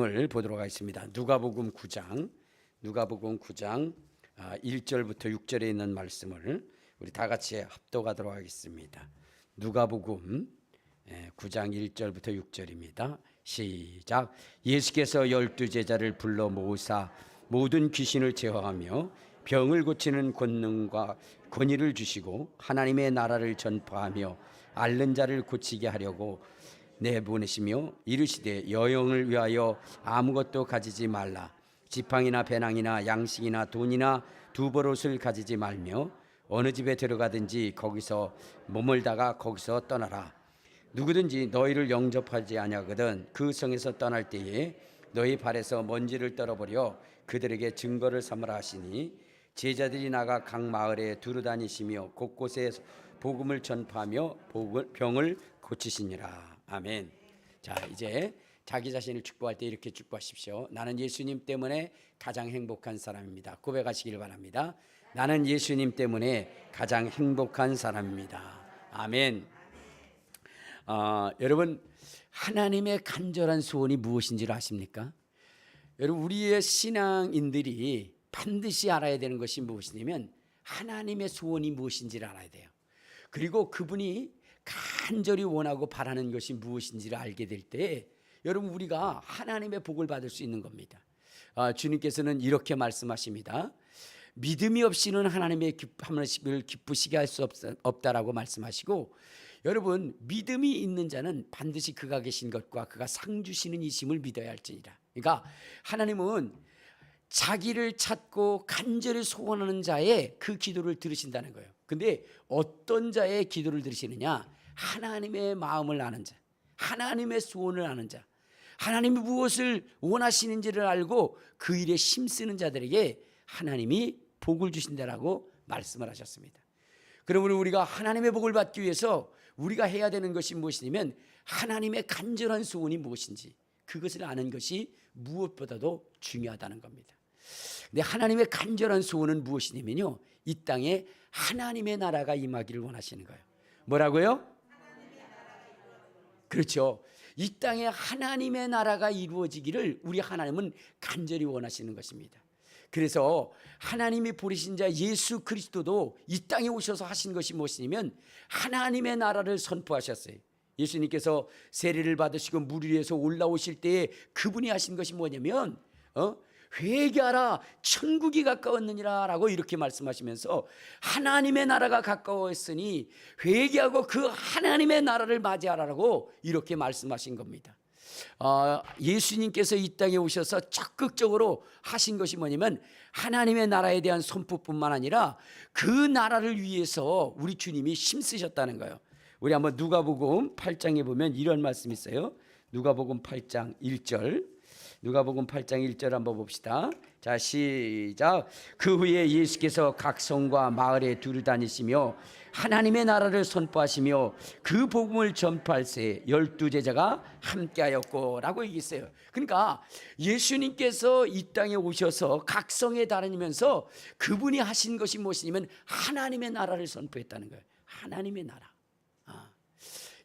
을 보도록 하겠습니다. 누가복음 9장 1절부터 6절에 있는 말씀을 우리 다 같이 합독하도록 하겠습니다. 누가복음 9장 1절부터 6절입니다. 시작. 예수께서 12제자를 불러 모으사 모든 귀신을 제어하며 병을 고치는 권능과 권위를 주시고 하나님의 나라를 전파하며 앓는 자를 고치게 하려고 내보내시며 이르시되 여행을 위하여 아무것도 가지지 말라. 지팡이나 배낭이나 양식이나 돈이나 두벌옷을 가지지 말며 어느 집에 들어가든지 거기서 머물다가 거기서 떠나라. 누구든지 너희를 영접하지 아니하거든 그 성에서 떠날 때에 너희 발에서 먼지를 떨어버려 그들에게 증거를 삼으라 하시니 제자들이 나가 각 마을에 두루 다니시며 곳곳에 복음을 전파하며 병을 고치시니라. 아멘. 자, 이제 자기 자신을 축복할 때 이렇게 축복하십시오. 나는 예수님 때문에 가장 행복한 사람입니다. 고백하시길 바랍니다. 나는 예수님 때문에 가장 행복한 사람입니다. 아멘. 여러분, 하나님의 간절한 소원이 무엇인지를 아십니까? 여러분, 우리의 신앙인들이 반드시 알아야 되는 것이 무엇이냐면 하나님의 소원이 무엇인지를 알아야 돼요. 그리고 그분이 간절히 원하고 바라는 것이 무엇인지를 알게 될 때 여러분, 우리가 하나님의 복을 받을 수 있는 겁니다. 주님께서는 이렇게 말씀하십니다. 믿음이 없이는 하나님의 기쁨을 기쁘시게 할 수 없다라고 말씀하시고, 여러분, 믿음이 있는 자는 반드시 그가 계신 것과 그가 상 주시는 이심을 믿어야 할지니라. 그러니까 하나님은 자기를 찾고 간절히 소원하는 자의 그 기도를 들으신다는 거예요. 근데 어떤 자의 기도를 들으시느냐? 하나님의 마음을 아는 자, 하나님의 소원을 아는 자, 하나님이 무엇을 원하시는지를 알고 그 일에 힘쓰는 자들에게 하나님이 복을 주신다라고 말씀을 하셨습니다. 그러므로 우리가 하나님의 복을 받기 위해서 우리가 해야 되는 것이 무엇이냐면 하나님의 간절한 소원이 무엇인지 그것을 아는 것이 무엇보다도 중요하다는 겁니다. 근데 하나님의 간절한 소원은 무엇이냐면요, 이 땅에 하나님의 나라가 임하기를 원하시는 거예요. 뭐라고요? 그렇죠. 이 땅에 하나님의 나라가 이루어지기를 우리 하나님은 간절히 원하시는 것입니다. 그래서 하나님이 보내신 자 예수 그리스도도 이 땅에 오셔서 하신 것이 무엇이냐면 하나님의 나라를 선포하셨어요. 예수님께서 세례를 받으시고 물 위에서 올라오실 때에 그분이 하신 것이 뭐냐면 회개하라 천국이 가까웠느니라 라고 이렇게 말씀하시면서 하나님의 나라가 가까웠으니 회개하고 그 하나님의 나라를 맞이하라고 이렇게 말씀하신 겁니다. 예수님께서 이 땅에 오셔서 적극적으로 하신 것이 뭐냐면 하나님의 나라에 대한 선포뿐만 아니라 그 나라를 위해서 우리 주님이 힘쓰셨다는 거예요. 우리 한번 누가복음 8장에 보면 이런 말씀이 있어요. 누가복음 8장 1절. 누가복음 8장 1절 한번 봅시다. 자, 시작. 그 후에 예수께서 각 성과 마을에 두루 다니시며 하나님의 나라를 선포하시며 그 복음을 전파할새 12제자가 함께하였고 라고 얘기했어요. 그러니까 예수님께서 이 땅에 오셔서 각 성에 다니면서 그분이 하신 것이 무엇이냐면 하나님의 나라를 선포했다는 거예요. 하나님의 나라.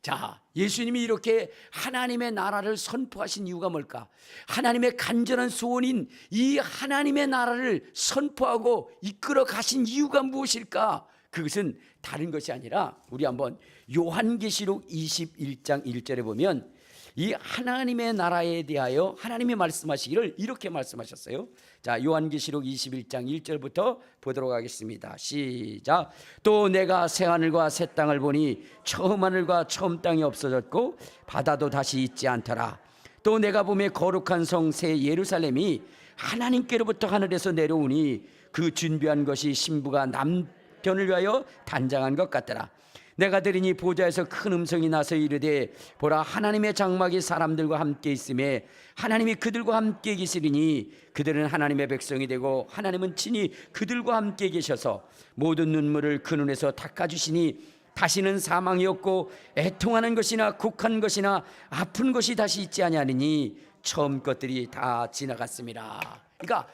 자, 예수님이 이렇게 하나님의 나라를 선포하신 이유가 뭘까? 하나님의 간절한 소원인 이 하나님의 나라를 선포하고 이끌어 가신 이유가 무엇일까? 그것은 다른 것이 아니라 우리 한번 요한계시록 21장 1절에 보면 이 하나님의 나라에 대하여 하나님이 말씀하시기를 이렇게 말씀하셨어요. 자, 요한계시록 21장 1절부터 보도록 하겠습니다. 시작. 또 내가 새하늘과 새 땅을 보니 처음 하늘과 처음 땅이 없어졌고 바다도 다시 있지 않더라. 또 내가 보매 거룩한 성 새 예루살렘이 하나님께로부터 하늘에서 내려오니 그 준비한 것이 신부가 남편을 위하여 단장한 것 같더라. 내가 들으니 보좌에서 큰 음성이 나서 이르되 보라, 하나님의 장막이 사람들과 함께 있음에 하나님이 그들과 함께 계시리니 그들은 하나님의 백성이 되고 하나님은 친히 그들과 함께 계셔서 모든 눈물을 그 눈에서 닦아주시니 다시는 사망이 없고 애통하는 것이나 곡한 것이나 아픈 것이 다시 있지 아니하니 처음 것들이 다 지나갔습니다. 그러니까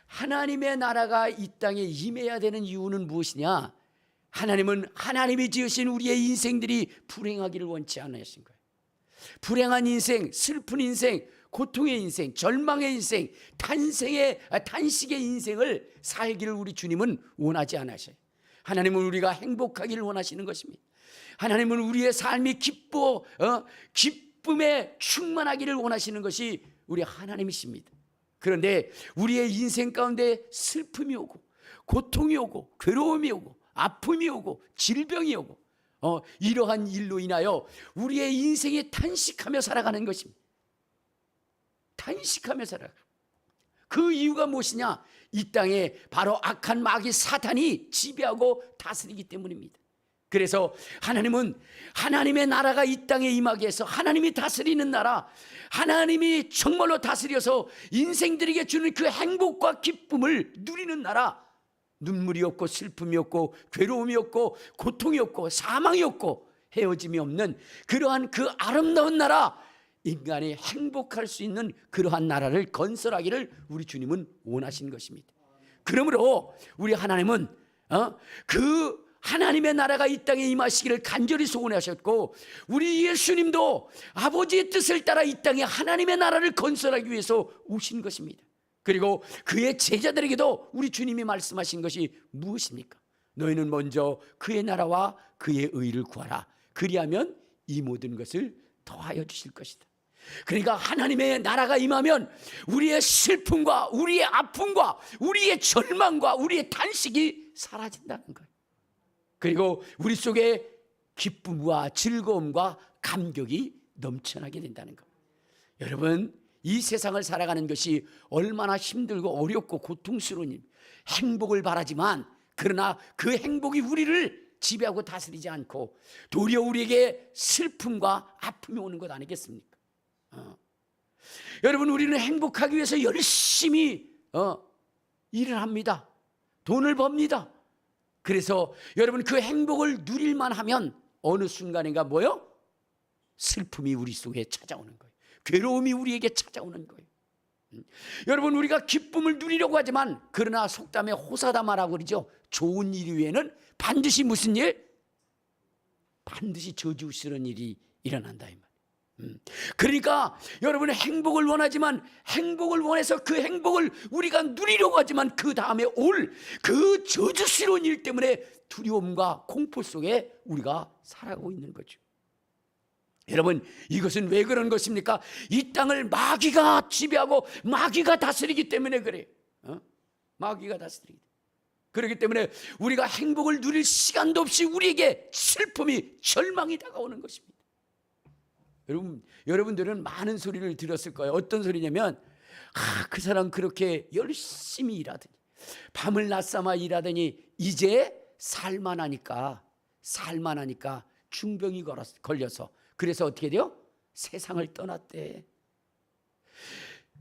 하나님의 나라가 이 땅에 임해야 되는 이유는 무엇이냐? 하나님은 하나님이 지으신 우리의 인생들이 불행하기를 원치 않으신 거예요. 불행한 인생, 슬픈 인생, 고통의 인생, 절망의 인생, 단식의 인생을 살기를 우리 주님은 원하지 않으셔요. 하나님은 우리가 행복하기를 원하시는 것입니다. 하나님은 우리의 삶이 기쁨에 충만하기를 원하시는 것이 우리 하나님이십니다. 그런데 우리의 인생 가운데 슬픔이 오고 고통이 오고 괴로움이 오고 아픔이 오고 질병이 오고 이러한 일로 인하여 우리의 인생에 탄식하며 살아가는 것입니다. 탄식하며 살아가. 그 이유가 무엇이냐? 이 땅에 바로 악한 마귀 사탄이 지배하고 다스리기 때문입니다. 그래서 하나님은 하나님의 나라가 이 땅에 임하게 해서 하나님이 다스리는 나라, 하나님이 정말로 다스려서 인생들에게 주는 그 행복과 기쁨을 누리는 나라, 눈물이 없고 슬픔이 없고 괴로움이 없고 고통이 없고 사망이 없고 헤어짐이 없는 그러한 그 아름다운 나라, 인간이 행복할 수 있는 그러한 나라를 건설하기를 우리 주님은 원하신 것입니다. 그러므로 우리 하나님은 그 하나님의 나라가 이 땅에 임하시기를 간절히 소원하셨고, 우리 예수님도 아버지의 뜻을 따라 이 땅에 하나님의 나라를 건설하기 위해서 오신 것입니다. 그리고 그의 제자들에게도 우리 주님이 말씀하신 것이 무엇입니까? 너희는 먼저 그의 나라와 그의 의를 구하라. 그리하면 이 모든 것을 더하여 주실 것이다. 그러니까 하나님의 나라가 임하면 우리의 슬픔과 우리의 아픔과 우리의 절망과 우리의 탄식이 사라진다는 거예요. 그리고 우리 속에 기쁨과 즐거움과 감격이 넘쳐나게 된다는 겁니다. 여러분, 이 세상을 살아가는 것이 얼마나 힘들고 어렵고 고통스러운 일, 행복을 바라지만 그러나 그 행복이 우리를 지배하고 다스리지 않고 도리어 우리에게 슬픔과 아픔이 오는 것 아니겠습니까? 여러분, 우리는 행복하기 위해서 열심히 일을 합니다. 돈을 법니다. 그래서 여러분, 그 행복을 누릴만 하면 어느 순간인가 뭐요? 슬픔이 우리 속에 찾아오는 거예요. 괴로움이 우리에게 찾아오는 거예요. 여러분, 우리가 기쁨을 누리려고 하지만 그러나 속담에 호사다마라고 그러죠. 좋은 일 위에는 반드시 무슨 일? 반드시 저주스러운 일이 일어난다 이 말. 그러니까 여러분은 행복을 원하지만 행복을 원해서 그 행복을 우리가 누리려고 하지만 그 다음에 올 그 저주스러운 일 때문에 두려움과 공포 속에 우리가 살아가고 있는 거죠. 여러분, 이것은 왜 그런 것입니까? 이 땅을 마귀가 지배하고 마귀가 다스리기 때문에 그래요. 마귀가 다스리기 때문에. 그렇기 때문에 우리가 행복을 누릴 시간도 없이 우리에게 슬픔이 절망이 다가오는 것입니다. 여러분들은 많은 소리를 들었을 거예요. 어떤 소리냐면 그 사람 그렇게 열심히 일하더니 밤을 낮삼아 일하더니 이제 살만하니까 중병이 걸려서 그래서 어떻게 돼요? 세상을 떠났대.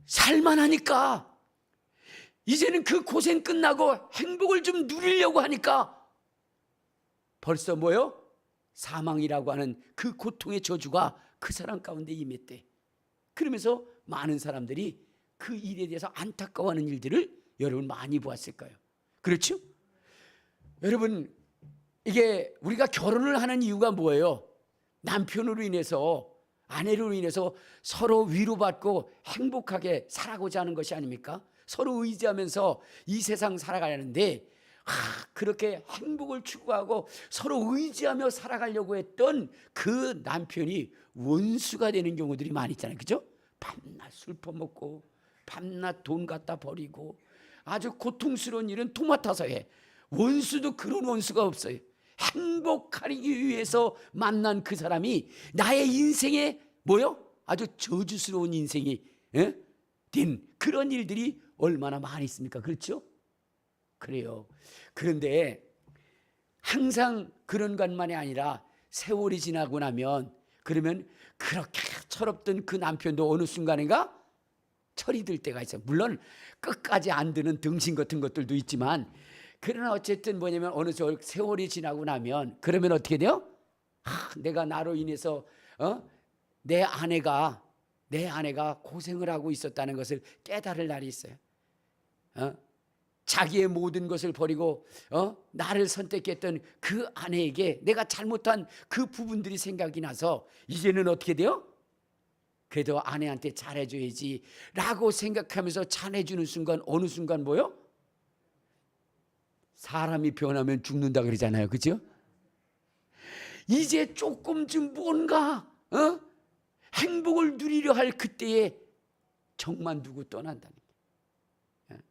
살만하니까 이제는 그 고생 끝나고 행복을 좀 누리려고 하니까 벌써 뭐요? 사망이라고 하는 그 고통의 저주가 그 사람 가운데 임했대. 그러면서 많은 사람들이 그 일에 대해서 안타까워하는 일들을 여러분 많이 보았을 거예요. 그렇죠? 여러분, 이게 우리가 결혼을 하는 이유가 뭐예요? 남편으로 인해서, 아내로 인해서 서로 위로받고 행복하게 살아가고자 하는 것이 아닙니까? 서로 의지하면서 이 세상 살아가는데 그렇게 행복을 추구하고 서로 의지하며 살아가려고 했던 그 남편이 원수가 되는 경우들이 많이 있잖아요. 그죠? 밤낮 술 퍼먹고 밤낮 돈 갖다 버리고 아주 고통스러운 일은 토맡아서 해. 원수도 그런 원수가 없어요. 행복하기 위해서 만난 그 사람이 나의 인생에 뭐요? 아주 저주스러운 인생이 된 그런 일들이 얼마나 많이 있습니까? 그렇죠? 그래요. 그런데 항상 그런 것만이 아니라 세월이 지나고 나면 그러면 그렇게 철없던 그 남편도 어느 순간인가 철이 들 때가 있어요. 물론 끝까지 안 드는 등신 같은 것들도 있지만 그러나 어쨌든 뭐냐면 어느 세월이 지나고 나면 그러면 어떻게 돼요? 내가 나로 인해서 내 아내가 고생을 하고 있었다는 것을 깨달을 날이 있어요. 자기의 모든 것을 버리고 나를 선택했던 그 아내에게 내가 잘못한 그 부분들이 생각이 나서 이제는 어떻게 돼요? 그래도 아내한테 잘해줘야지 라고 생각하면서 잘해주는 순간 어느 순간 뭐요? 사람이 변하면 죽는다 그러잖아요. 그죠? 이제 조금쯤 뭔가 행복을 누리려 할 그때에 정만 두고 떠난다는 거예요.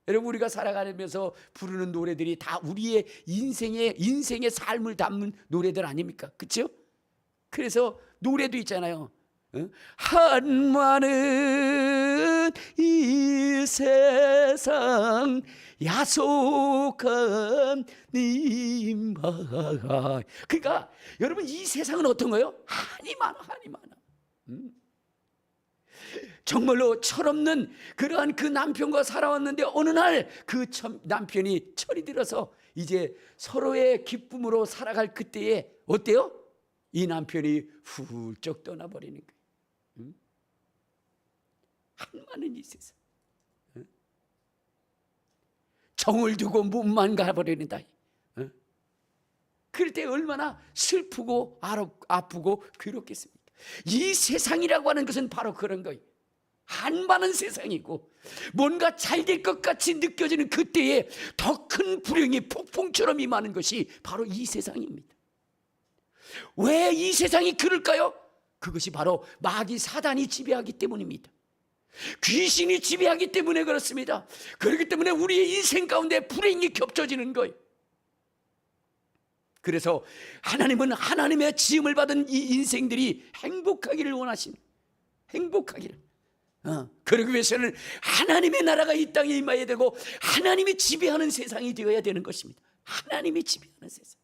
여러분, 우리가 살아가면서 부르는 노래들이 다 우리의 인생의 삶을 담는 노래들 아닙니까? 그렇죠? 그래서 노래도 있잖아요. 한많은 이 세상 야속한 님아. 그러니까 여러분, 이 세상은 어떤 거예요? 한이 많아. 정말로 철없는 그러한 그 남편과 살아왔는데 어느 날 그 남편이 철이 들어서 이제 서로의 기쁨으로 살아갈 그때에 어때요? 이 남편이 훌쩍 떠나버리는 거예요. 한많은 이 세상, 정을 두고 몸만 가버린다. 그럴 때 얼마나 슬프고 아프고 괴롭겠습니까? 이 세상이라고 하는 것은 바로 그런 거예요. 한많은 세상이고 뭔가 잘 될 것 같이 느껴지는 그때에 더 큰 불행이 폭풍처럼 임하는 것이 바로 이 세상입니다. 왜 이 세상이 그럴까요? 그것이 바로 마귀 사단이 지배하기 때문입니다. 귀신이 지배하기 때문에 그렇습니다. 그렇기 때문에 우리의 인생 가운데 불행이 겹쳐지는 거예요. 그래서 하나님은 하나님의 지음을 받은 이 인생들이 행복하기를 원하십니다. 행복하기를. 그러기 위해서는 하나님의 나라가 이 땅에 임해야 되고 하나님이 지배하는 세상이 되어야 되는 것입니다. 하나님이 지배하는 세상.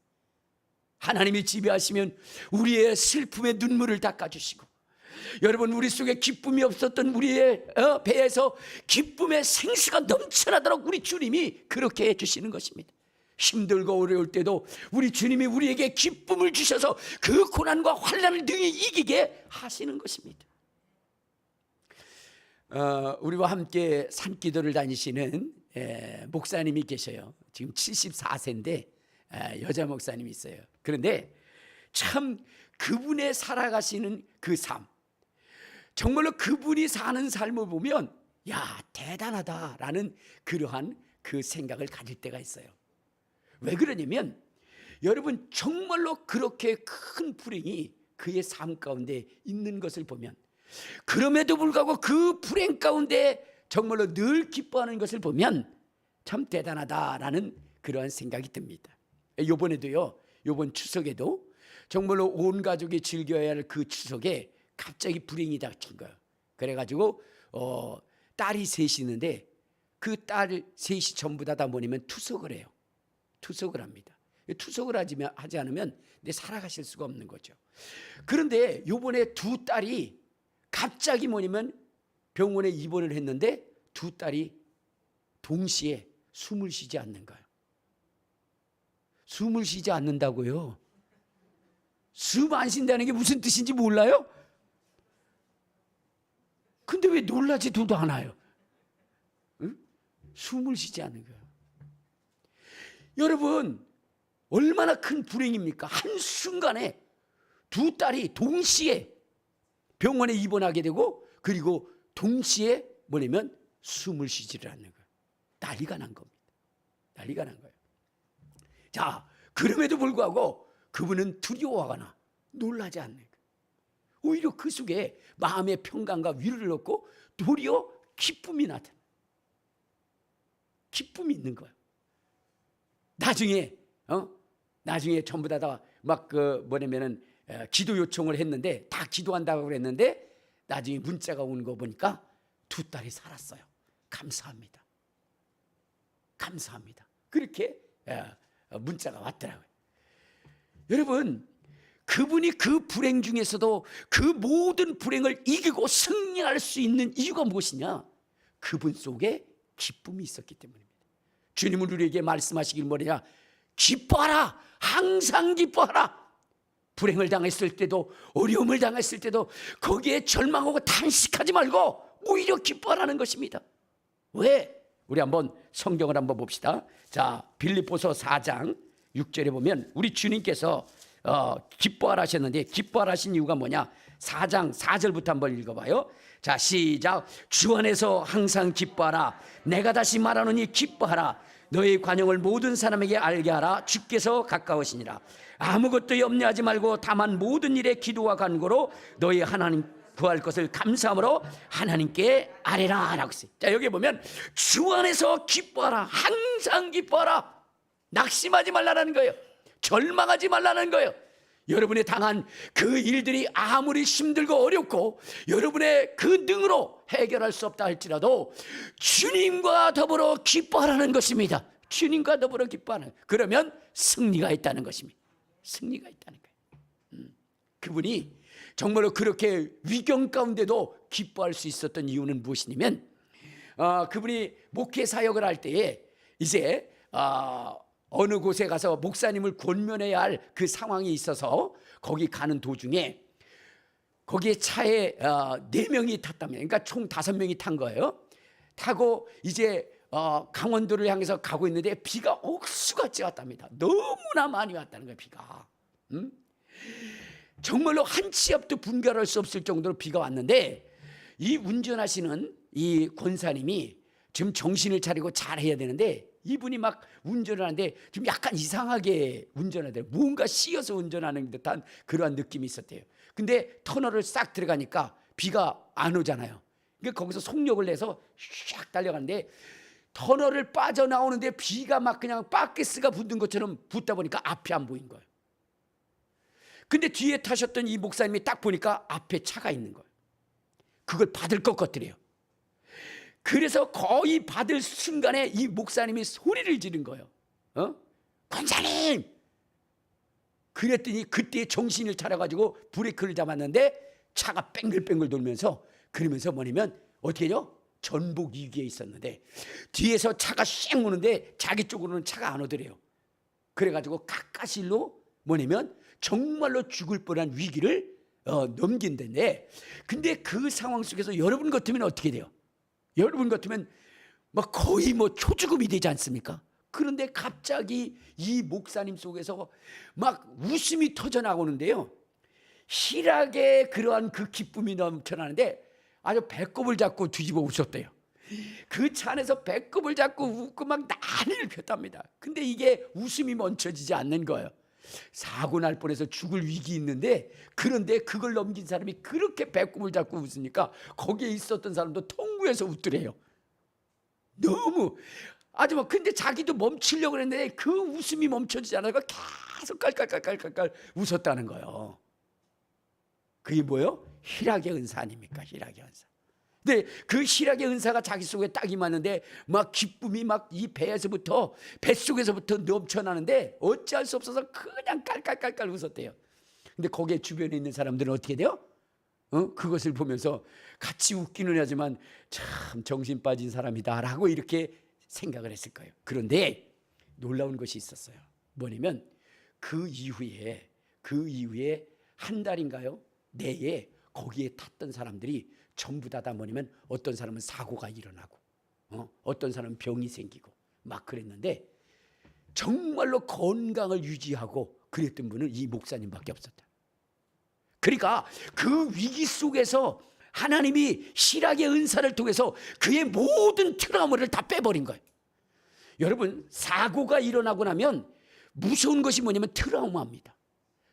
하나님이 지배하시면 우리의 슬픔의 눈물을 닦아주시고, 여러분, 우리 속에 기쁨이 없었던 우리의 배에서 기쁨의 생수가 넘쳐나도록 우리 주님이 그렇게 해주시는 것입니다. 힘들고 어려울 때도 우리 주님이 우리에게 기쁨을 주셔서 그 고난과 환난을 능히 이기게 하시는 것입니다. 우리와 함께 산기도를 다니시는 목사님이 계셔요. 지금 74세인데 여자 목사님이 있어요. 그런데 참 그분의 살아가시는 그 삶, 정말로 그분이 사는 삶을 보면 야, 대단하다라는 그러한 그 생각을 가질 때가 있어요. 왜 그러냐면 여러분, 정말로 그렇게 큰 불행이 그의 삶 가운데 있는 것을 보면, 그럼에도 불구하고 그 불행 가운데 정말로 늘 기뻐하는 것을 보면 참 대단하다라는 그러한 생각이 듭니다. 이번에도요, 이번 추석에도 정말로 온 가족이 즐겨야 할 그 추석에 갑자기 불행이 닥친 거예요. 그래가지고 딸이 셋이 있는데 그 딸 셋이 전부 다 뭐냐면 투석을 해요. 투석을 합니다. 투석을 하지 않으면 살아가실 수가 없는 거죠. 그런데 이번에 두 딸이 갑자기 뭐냐면 병원에 입원을 했는데 두 딸이 동시에 숨을 쉬지 않는 거예요. 숨을 쉬지 않는다고요? 숨 안 쉰다는 게 무슨 뜻인지 몰라요? 근데 왜 놀라지도 않아요? 응? 숨을 쉬지 않는 거예요. 여러분, 얼마나 큰 불행입니까? 한순간에 두 딸이 동시에 병원에 입원하게 되고, 그리고 동시에 뭐냐면 숨을 쉬지를 않는 거예요. 난리가 난 겁니다. 난리가 난 거예요. 자, 그럼에도 불구하고 그분은 두려워하거나 놀라지 않는 거예요. 오히려 그 속에 마음의 평강과 위로를 얻고 도리어 기쁨이 나타나. 기쁨이 있는 거예요. 나중에 전부 다 막 뭐냐면은 기도 요청을 했는데 다 기도한다고 그랬는데 나중에 문자가 오는 거 보니까 두 딸이 살았어요. 감사합니다. 감사합니다. 그렇게 문자가 왔더라고요. 여러분, 그분이 그 불행 중에서도 그 모든 불행을 이기고 승리할 수 있는 이유가 무엇이냐? 그분 속에 기쁨이 있었기 때문입니다. 주님은 우리에게 말씀하시길 뭐냐? 기뻐하라. 항상 기뻐하라. 불행을 당했을 때도, 어려움을 당했을 때도 거기에 절망하고 탄식하지 말고 오히려 기뻐하라는 것입니다. 왜? 우리 한번 성경을 한번 봅시다. 자, 빌립보서 4장 6절에 보면 우리 주님께서 기뻐하라 하셨는데, 기뻐하라 하신 이유가 뭐냐? 4장 4절부터 한번 읽어봐요. 자, 시작. 주 안에서 항상 기뻐하라. 내가 다시 말하노니 기뻐하라. 너의 관용을 모든 사람에게 알게 하라. 주께서 가까우시니라. 아무것도 염려하지 말고 다만 모든 일에 기도와 간구로 너희 하나님 구할 것을 감사함으로 하나님께 아뢰라 라고 했어요. 자, 여기 보면 주 안에서 기뻐하라. 항상 기뻐하라. 낙심하지 말라는 거예요. 절망하지 말라는 거예요. 여러분이 당한 그 일들이 아무리 힘들고 어렵고 여러분의 그 능으로 해결할 수 없다 할지라도 주님과 더불어 기뻐하라는 것입니다. 주님과 더불어 기뻐하는, 그러면 승리가 있다는 것입니다. 승리가 있다는 거예요. 그분이 정말로 그렇게 위경 가운데도 기뻐할 수 있었던 이유는 무엇이냐면 그분이 목회 사역을 할 때에 이제 어느 곳에 가서 목사님을 권면해야 할 그 상황이 있어서 거기 가는 도중에 거기에 차에 4명이 탔답니다. 그러니까 총 5명이 탄 거예요. 타고 이제 강원도를 향해서 가고 있는데 비가 억수같이 왔답니다. 너무나 많이 왔다는 거예요, 비가. 정말로 한 치 앞도 분별할 수 없을 정도로 비가 왔는데 이 운전하시는 이 권사님이 지금 정신을 차리고 잘해야 되는데 이분이 막 운전을 하는데 좀 약간 이상하게 운전하대요. 뭔가 씌어서 운전하는 듯한 그러한 느낌이 있었대요. 근데 터널을 싹 들어가니까 비가 안 오잖아요. 그러니까 거기서 속력을 내서 샥 달려가는데 터널을 빠져나오는데 비가 막 그냥 바켓스가 붙는 것처럼 붙다 보니까 앞이 안 보인 거예요. 근데 뒤에 타셨던 이 목사님이 딱 보니까 앞에 차가 있는 거예요. 그걸 받을 것 같더래요. 그래서 거의 받을 순간에 이 목사님이 소리를 지른 거예요. 권사님! 그랬더니 그때 정신을 차려가지고 브레이크를 잡았는데 차가 뺑글뺑글 돌면서 그러면서 뭐냐면 어떻게 해요? 전복 위기에 있었는데 뒤에서 차가 쌩 오는데 자기 쪽으로는 차가 안 오더래요. 그래가지고 가까실로 뭐냐면 정말로 죽을 뻔한 위기를 넘긴다는데, 근데 그 상황 속에서 여러분 같으면 어떻게 돼요? 여러분 같으면 막 거의 뭐 초죽음이 되지 않습니까? 그런데 갑자기 이 목사님 속에서 막 웃음이 터져나오는데요, 희락의 그러한 그 기쁨이 넘쳐나는데 아주 배꼽을 잡고 뒤집어 웃었대요. 그 차 안에서 배꼽을 잡고 웃고 막 난리를 폈답니다. 근데 이게 웃음이 멈춰지지 않는 거예요. 사고 날 뻔해서 죽을 위기 있는데, 그런데 그걸 넘긴 사람이 그렇게 배꼽을 잡고 웃으니까 거기에 있었던 사람도 통구해서 웃더래요. 너무 아주 뭐, 근데 자기도 멈추려고 했는데 그 웃음이 멈춰지지 않아서 계속 깔깔깔깔깔 웃었다는 거예요. 그게 뭐예요? 희락의 은사 아닙니까? 희락의 은사. 근데 그 희락의 은사가 자기 속에 딱 임하는데 막 기쁨이 막 이 배에서부터, 뱃속에서부터 넘쳐나는데 어찌할 수 없어서 그냥 깔깔깔깔 웃었대요. 근데 거기에 주변에 있는 사람들은 어떻게 돼요? 그것을 보면서 같이 웃기는 하지만 참 정신 빠진 사람이다 라고 이렇게 생각을 했을 거예요. 그런데 놀라운 것이 있었어요. 뭐냐면 그 이후에 한 달인가요? 내에 거기에 탔던 사람들이 전부 다 뭐냐면 어떤 사람은 사고가 일어나고 어떤 사람은 병이 생기고 막 그랬는데 정말로 건강을 유지하고 그랬던 분은 이 목사님밖에 없었다. 그러니까 그 위기 속에서 하나님이 희락의 은사를 통해서 그의 모든 트라우마를 다 빼버린 거예요. 여러분, 사고가 일어나고 나면 무서운 것이 뭐냐면 트라우마입니다.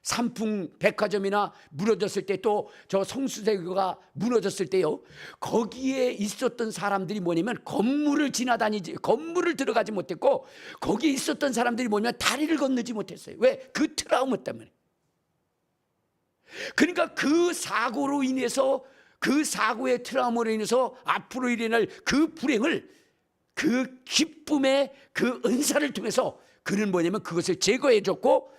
삼풍 백화점이나 무너졌을 때, 또 저 성수대교가 무너졌을 때요, 거기에 있었던 사람들이 뭐냐면 건물을 들어가지 못했고 거기에 있었던 사람들이 뭐냐면 다리를 건너지 못했어요. 왜? 그 트라우마 때문에. 그러니까 그 사고로 인해서, 그 사고의 트라우마로 인해서 앞으로 일어날 그 불행을 그 기쁨의 그 은사를 통해서 그는 뭐냐면 그것을 제거해 줬고,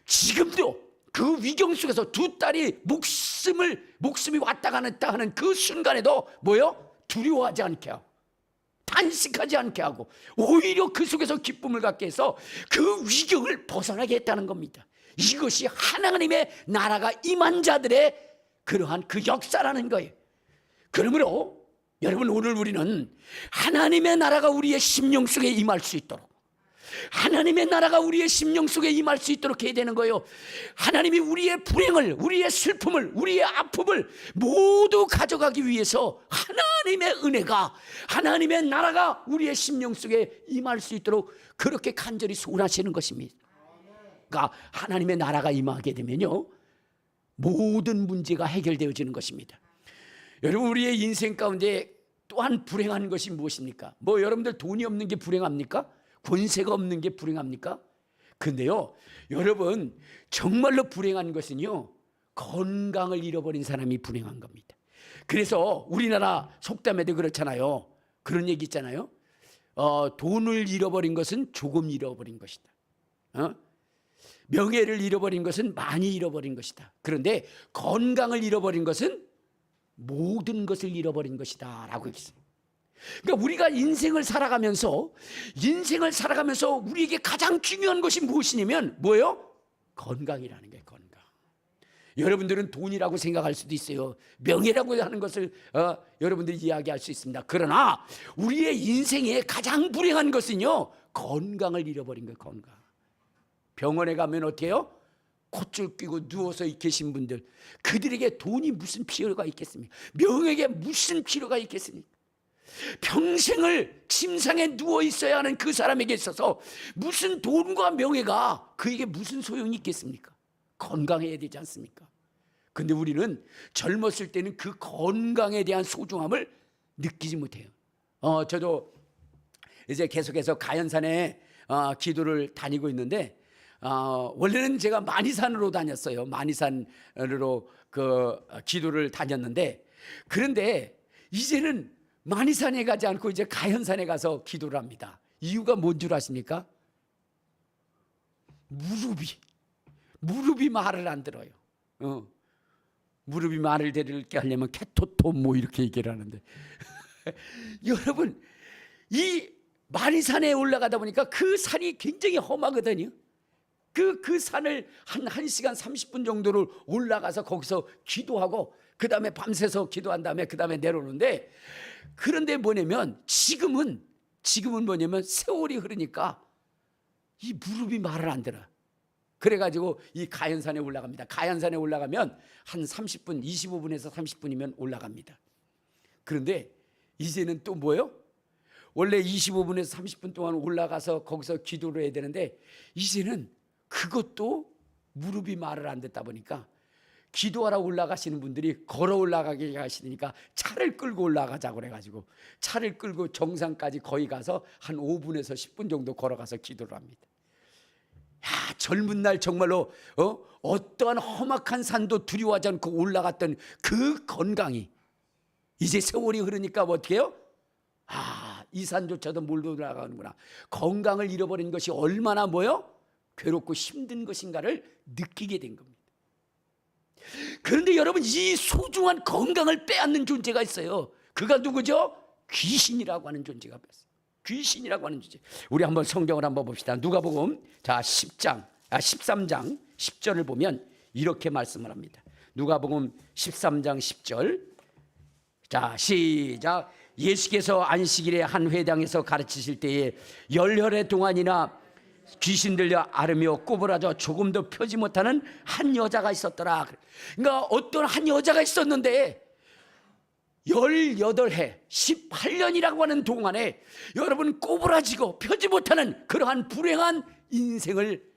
지금도 그 위경 속에서 두 딸이 목숨이 왔다 갔다 하는 그 순간에도 뭐요? 두려워하지 않게 하고 탄식하지 않게 하고 오히려 그 속에서 기쁨을 갖게 해서 그 위경을 벗어나게 했다는 겁니다. 이것이 하나님의 나라가 임한 자들의 그러한 그 역사라는 거예요. 그러므로 여러분, 오늘 우리는 하나님의 나라가 우리의 심령 속에 임할 수 있도록, 하나님의 나라가 우리의 심령 속에 임할 수 있도록 해야 되는 거예요. 하나님이 우리의 불행을, 우리의 슬픔을, 우리의 아픔을 모두 가져가기 위해서 하나님의 은혜가, 하나님의 나라가 우리의 심령 속에 임할 수 있도록 그렇게 간절히 소원하시는 것입니다. 그러니까 하나님의 나라가 임하게 되면요, 모든 문제가 해결되어지는 것입니다. 여러분, 우리의 인생 가운데 또한 불행한 것이 무엇입니까? 뭐 여러분들 돈이 없는 게 불행합니까? 권세가 없는 게 불행합니까? 근데요, 여러분, 정말로 불행한 것은요, 건강을 잃어버린 사람이 불행한 겁니다. 그래서 우리나라 속담에도 그렇잖아요. 그런 얘기 있잖아요. 돈을 잃어버린 것은 조금 잃어버린 것이다. 명예를 잃어버린 것은 많이 잃어버린 것이다. 그런데 건강을 잃어버린 것은 모든 것을 잃어버린 것이다 라고 했어요. 그러니까 우리가 인생을 살아가면서 우리에게 가장 중요한 것이 무엇이냐면 뭐예요? 건강이라는 거예요. 건강. 여러분들은 돈이라고 생각할 수도 있어요. 명예라고 하는 것을 여러분들이 이야기할 수 있습니다. 그러나 우리의 인생에 가장 불행한 것은요, 건강을 잃어버린 거예요. 건강. 병원에 가면 어떻게 해요? 콧줄 끼고 누워서 계신 분들, 그들에게 돈이 무슨 필요가 있겠습니까? 명예에 무슨 필요가 있겠습니까? 평생을 침상에 누워 있어야 하는 그 사람에게 있어서 무슨 돈과 명예가 그에게 무슨 소용이 있겠습니까? 건강해야 되지 않습니까? 근데 우리는 젊었을 때는 그 건강에 대한 소중함을 느끼지 못해요. 저도 이제 계속해서 가연산에 기도를 다니고 있는데, 원래는 제가 만이산으로 다녔어요. 만이산으로 그 기도를 다녔는데, 그런데 이제는 만이산에 가지 않고 이제 가연산에 가서 기도를 합니다. 이유가 뭔 줄 아십니까? 무릎이 말을 안 들어요. 무릎이 말을 들게 하려면 케토토 뭐 이렇게 얘기를 하는데 여러분, 이 만이산에 올라가다 보니까 그 산이 굉장히 험하거든요. 그 산을 한 1시간 30분 정도를 올라가서 거기서 기도하고 그 다음에 밤새서 기도한 다음에 그 다음에 내려오는데, 그런데 뭐냐면 지금은 뭐냐면 세월이 흐르니까 이 무릎이 말을 안 들어. 그래가지고 이 가연산에 올라갑니다. 가연산에 올라가면 한 30분, 25분에서 30분이면 올라갑니다. 그런데 이제는 또 뭐예요? 원래 25분에서 30분 동안 올라가서 거기서 기도를 해야 되는데, 이제는 그것도 무릎이 말을 안 듣다 보니까 기도하러 올라가시는 분들이 걸어 올라가게 하시니까 차를 끌고 올라가자고 그래가지고 차를 끌고 정상까지 거의 가서 한 5분에서 10분 정도 걸어가서 기도를 합니다. 야, 젊은 날 정말로 어떠한 험악한 산도 두려워하지 않고 올라갔던 그 건강이 이제 세월이 흐르니까 어떻게 해요? 이 산조차도 못 올라가는구나. 건강을 잃어버린 것이 얼마나 뭐요? 괴롭고 힘든 것인가를 느끼게 된 겁니다. 그런데 여러분, 이 소중한 건강을 빼앗는 존재가 있어요. 그가 누구죠? 귀신이라고 하는 존재가 있어요. 귀신이라고 하는 존재. 우리 한번 성경을 한번 봅시다. 누가복음 13장 10절을 보면 이렇게 말씀을 합니다. 누가복음 13장 10절. 자, 시작. 예수께서 안식일에 한 회당에서 가르치실 때에 열혈의 동안이나 귀신 들려 앓으며 꼬부라져 조금도 펴지 못하는 한 여자가 있었더라. 그러니까 어떤 한 여자가 있었는데 18해 18년이라고 하는 동안에 여러분 꼬부라지고 펴지 못하는 그러한 불행한 인생을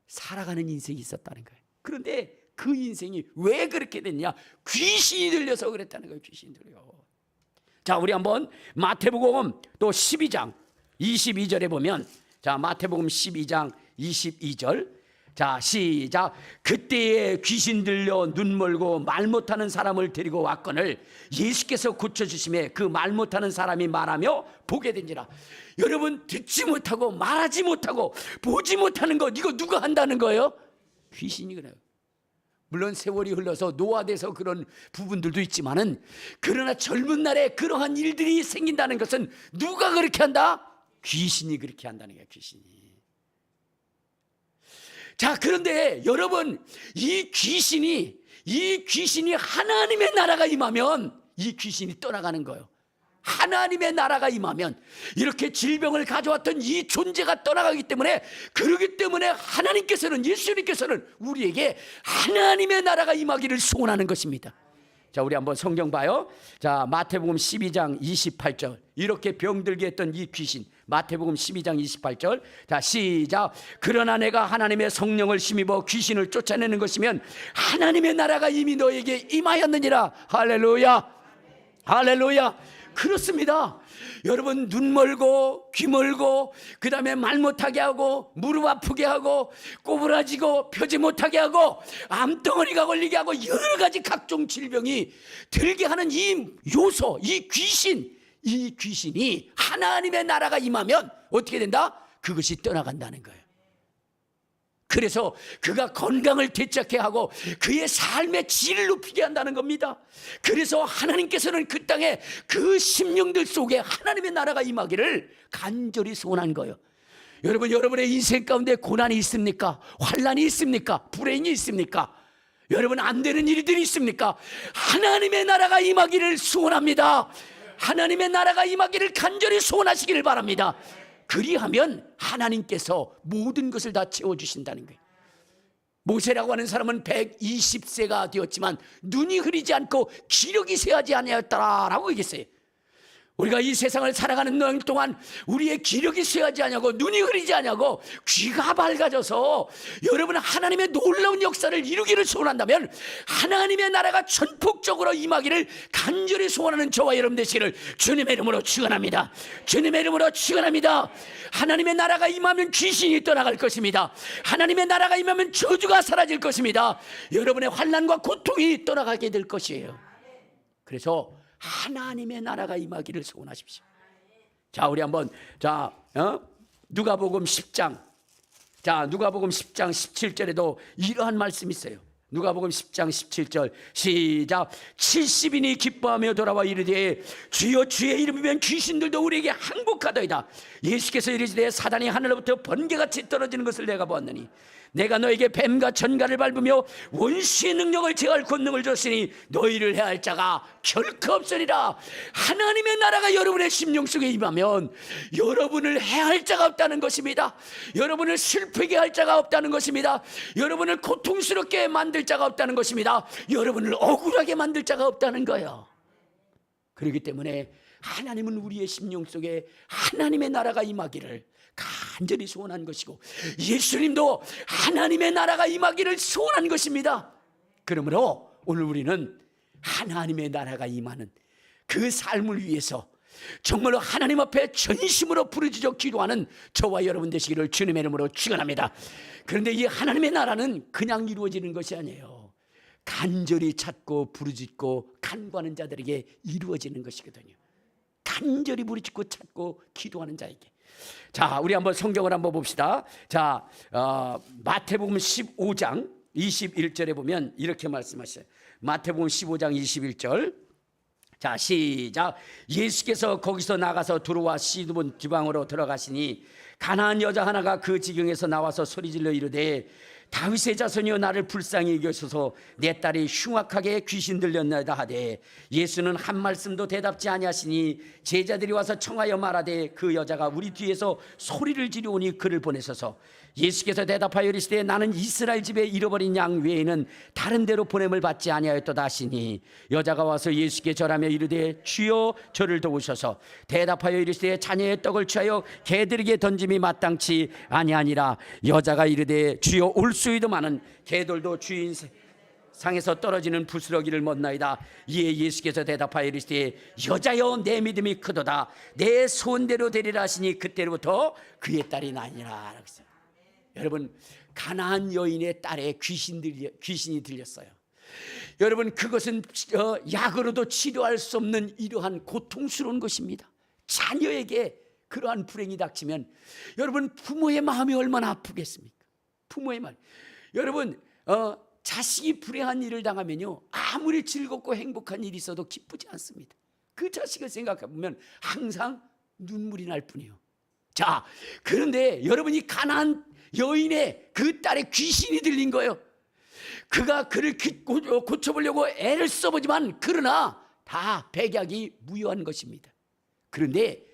살아가는 인생이 있었다는 거예요. 그런데 그 인생이 왜 그렇게 됐냐? 귀신이 들려서 그랬다는 거예요. 귀신이 들려. 자, 우리 한번 마태복음 또 12장 22절에 보면, 자, 마태복음 12장 22절. 자, 시작. 그때에 귀신 들려 눈 멀고 말 못하는 사람을 데리고 왔거늘 예수께서 고쳐주심에 그 말 못하는 사람이 말하며 보게 된지라. 여러분, 듣지 못하고 말하지 못하고 보지 못하는 거 이거 누가 한다는 거예요? 귀신이 그래요. 물론 세월이 흘러서 노화돼서 그런 부분들도 있지만은, 그러나 젊은 날에 그러한 일들이 생긴다는 것은 누가 그렇게 한다? 귀신이 그렇게 한다는 거예요. 귀신이. 자, 그런데 여러분, 이 귀신이 하나님의 나라가 임하면 이 귀신이 떠나가는 거예요. 하나님의 나라가 임하면 이렇게 질병을 가져왔던 이 존재가 떠나가기 때문에, 그러기 때문에 하나님께서는, 예수님께서는 우리에게 하나님의 나라가 임하기를 소원하는 것입니다. 자, 우리 한번 성경 봐요. 자, 마태복음 12장 28절. 이렇게 병들게 했던 이 귀신, 마태복음 12장 28절. 자, 시작. 그러나 내가 하나님의 성령을 힘입어 귀신을 쫓아내는 것이면 하나님의 나라가 이미 너에게 임하였느니라. 할렐루야, 할렐루야. 그렇습니다. 여러분, 눈 멀고 귀 멀고, 그 다음에 말 못하게 하고, 무릎 아프게 하고, 꼬부라지고, 펴지 못하게 하고, 암덩어리가 걸리게 하고, 여러 가지 각종 질병이 들게 하는 이 요소, 이 귀신이 하나님의 나라가 임하면 어떻게 된다? 그것이 떠나간다는 거예요. 그래서 그가 건강을 되찾게 하고 그의 삶의 질을 높이게 한다는 겁니다. 그래서 하나님께서는 그 땅에 그 심령들 속에 하나님의 나라가 임하기를 간절히 소원한 거예요. 여러분, 여러분의 인생 가운데 고난이 있습니까? 환난이 있습니까? 불행이 있습니까? 여러분, 안 되는 일들이 있습니까? 하나님의 나라가 임하기를 소원합니다. 하나님의 나라가 임하기를 간절히 소원하시기를 바랍니다. 그리하면 하나님께서 모든 것을 다 채워주신다는 거예요. 모세라고 하는 사람은 120세가 되었지만 눈이 흐리지 않고 기력이 쇠하지 아니하였다라고 얘기했어요. 우리가 이 세상을 살아가는 날 동안 우리의 기력이 쇠하지 않냐고, 눈이 흐리지 않냐고, 귀가 밝아져서 여러분 하나님의 놀라운 역사를 이루기를 소원한다면 하나님의 나라가 전폭적으로 임하기를 간절히 소원하는 저와 여러분 되시기를 주님의 이름으로 축원합니다. 주님의 이름으로 축원합니다. 하나님의 나라가 임하면 귀신이 떠나갈 것입니다. 하나님의 나라가 임하면 저주가 사라질 것입니다. 여러분의 환난과 고통이 떠나가게 될 것이에요. 그래서 하나님의 나라가 임하기를 소원하십시오. 자, 우리 한번 누가복음 10장, 누가복음 10장 17절에도 이러한 말씀이 있어요. 누가복음 10장 17절 시작. 70인이 기뻐하며 돌아와 이르되 주여, 주의 이름이면 귀신들도 우리에게 항복하더이다. 예수께서 이르시되 사단이 하늘로부터 번개같이 떨어지는 것을 내가 보았느니 내가 너에게 뱀과 전갈을 밟으며 원수의 능력을 제할 권능을 줬으니 너희를 해할 자가 결코 없으리라. 하나님의 나라가 여러분의 심령 속에 임하면 여러분을 해할 자가 없다는 것입니다. 여러분을 슬프게 할 자가 없다는 것입니다. 여러분을 고통스럽게 만들 자가 없다는 것입니다. 여러분을 억울하게 만들 자가 없다는 거예요. 그렇기 때문에 하나님은 우리의 심령 속에 하나님의 나라가 임하기를 간절히 소원한 것이고, 예수님도 하나님의 나라가 임하기를 소원한 것입니다. 그러므로 오늘 우리는 하나님의 나라가 임하는 그 삶을 위해서 정말로 하나님 앞에 전심으로 부르짖어 기도하는 저와 여러분 되시기를 주님의 이름으로 축원합니다. 그런데 이 하나님의 나라는 그냥 이루어지는 것이 아니에요. 간절히 찾고 부르짖고 간구하는 자들에게 이루어지는 것이거든요. 간절히 부르짖고 찾고 기도하는 자에게. 자, 우리 한번 성경을 한번 봅시다. 자, 마태복음 15장 21절에 보면 이렇게 말씀하셔요. 마태복음 15장 21절. 자, 시작. 예수께서 거기서 나가서 두로와 시돈 지방으로 들어가시니 가나안 여자 하나가 그 지경에서 나와서 소리질러 이르되 다윗의 자손이여 나를 불쌍히 여기소서, 내 딸이 흉악하게 귀신 들렸나이다 하되 예수는 한 말씀도 대답지 아니하시니 제자들이 와서 청하여 말하되 그 여자가 우리 뒤에서 소리를 지르오니 그를 보내소서. 예수께서 대답하여 이르시되 나는 이스라엘 집에 잃어버린 양 외에는 다른 데로 보냄을 받지 아니하였도다 하시니 여자가 와서 예수께 절하며 이르되 주여 저를 도우소서. 대답하여 이르시되 자녀의 떡을 취하여 개들에게 던짐이 마땅치 아니하니라. 여자가 이르되 주여 올수이도많은 개들도 주인 상에서 떨어지는 부스러기를 먹나이다. 이에 예수께서 대답하여 이르시되 여자여 내 믿음이 크도다. 내 소원대로 되리라 하시니 그때로부터 그의 딸이 나니라. 여러분, 가나안 여인의 딸에 귀신이 들렸어요. 여러분, 그것은 약으로도 치료할 수 없는 이러한 고통스러운 것입니다. 자녀에게 그러한 불행이 닥치면 여러분, 부모의 마음이 얼마나 아프겠습니까? 부모의 말. 여러분, 자식이 불행한 일을 당하면요, 아무리 즐겁고 행복한 일이 있어도 기쁘지 않습니다. 그 자식을 생각해 보면 항상 눈물이 날 뿐이에요. 자, 그런데 여러분이 가나안 여인의 그 딸의 귀신이 들린 거예요. 그가 그를 고쳐보려고 애를 써보지만 그러나 다 백약이 무효한 것입니다. 그런데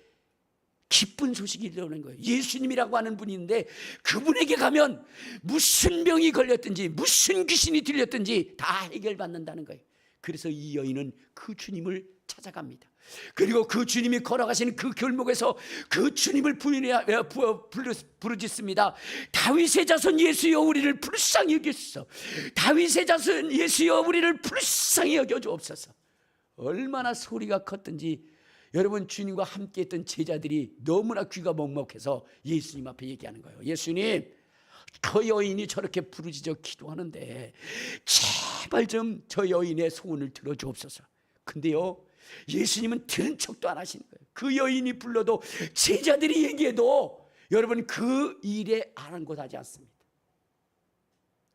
기쁜 소식이 들어오는 거예요. 예수님이라고 하는 분이 있는데 그분에게 가면 무슨 병이 걸렸든지 무슨 귀신이 들렸든지 다 해결받는다는 거예요. 그래서 이 여인은 그 주님을 찾아갑니다. 그리고 그 주님이 걸어가시는 그 골목에서 그 주님을 부르짖습니다. 다윗의 자손 예수여 우리를 불쌍히 여기소서. 다윗의 자손 예수여 우리를 불쌍히 여겨주옵소서. 얼마나 소리가 컸든지 여러분, 주님과 함께 했던 제자들이 너무나 귀가 먹먹해서 예수님 앞에 얘기하는 거예요. 예수님, 저 여인이 저렇게 부르짖어 기도하는데 제발 좀 저 여인의 소원을 들어주옵소서. 근데요, 예수님은 들은 척도 안 하시는 거예요. 그 여인이 불러도 제자들이 얘기해도 여러분 그 일에 아랑곳하지 않습니다.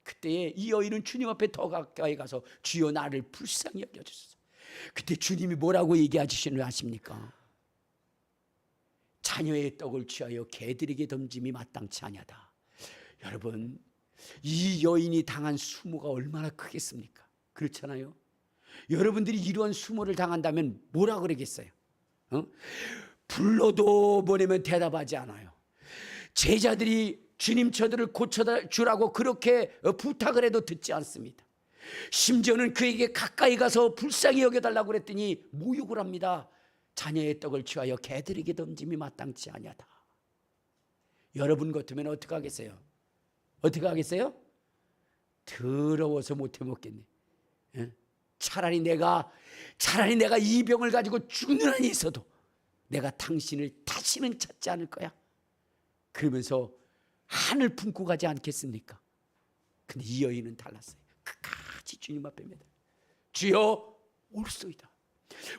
그때 이 여인은 주님 앞에 더 가까이 가서 주여 나를 불쌍히 여겨주소서. 그때 주님이 뭐라고 얘기하시는 줄 아십니까? 자녀의 떡을 취하여 개들에게 던짐이 마땅치 아니하다. 여러분, 이 여인이 당한 수모가 얼마나 크겠습니까? 그렇잖아요. 여러분들이 이러한 수모를 당한다면 뭐라 그러겠어요? 불러도 뭐냐면 대답하지 않아요. 제자들이 주님 저들을 고쳐주라고 그렇게 부탁을 해도 듣지 않습니다. 심지어는 그에게 가까이 가서 불쌍히 여겨달라고 그랬더니 모욕을 합니다. 자녀의 떡을 취하여 개들에게 던짐이 마땅치 아니하다. 여러분 같으면 어떻게 하겠어요? 어떻게 하겠어요? 더러워서 못해 먹겠네. 차라리 내가 이 병을 가지고 죽는 한이 있어도 내가 당신을 다시는 찾지 않을 거야. 그러면서 한을 품고 가지 않겠습니까? 근데 이 여인은 달랐어요. 끝까지 주님 앞에 매달려 주여 올소이다.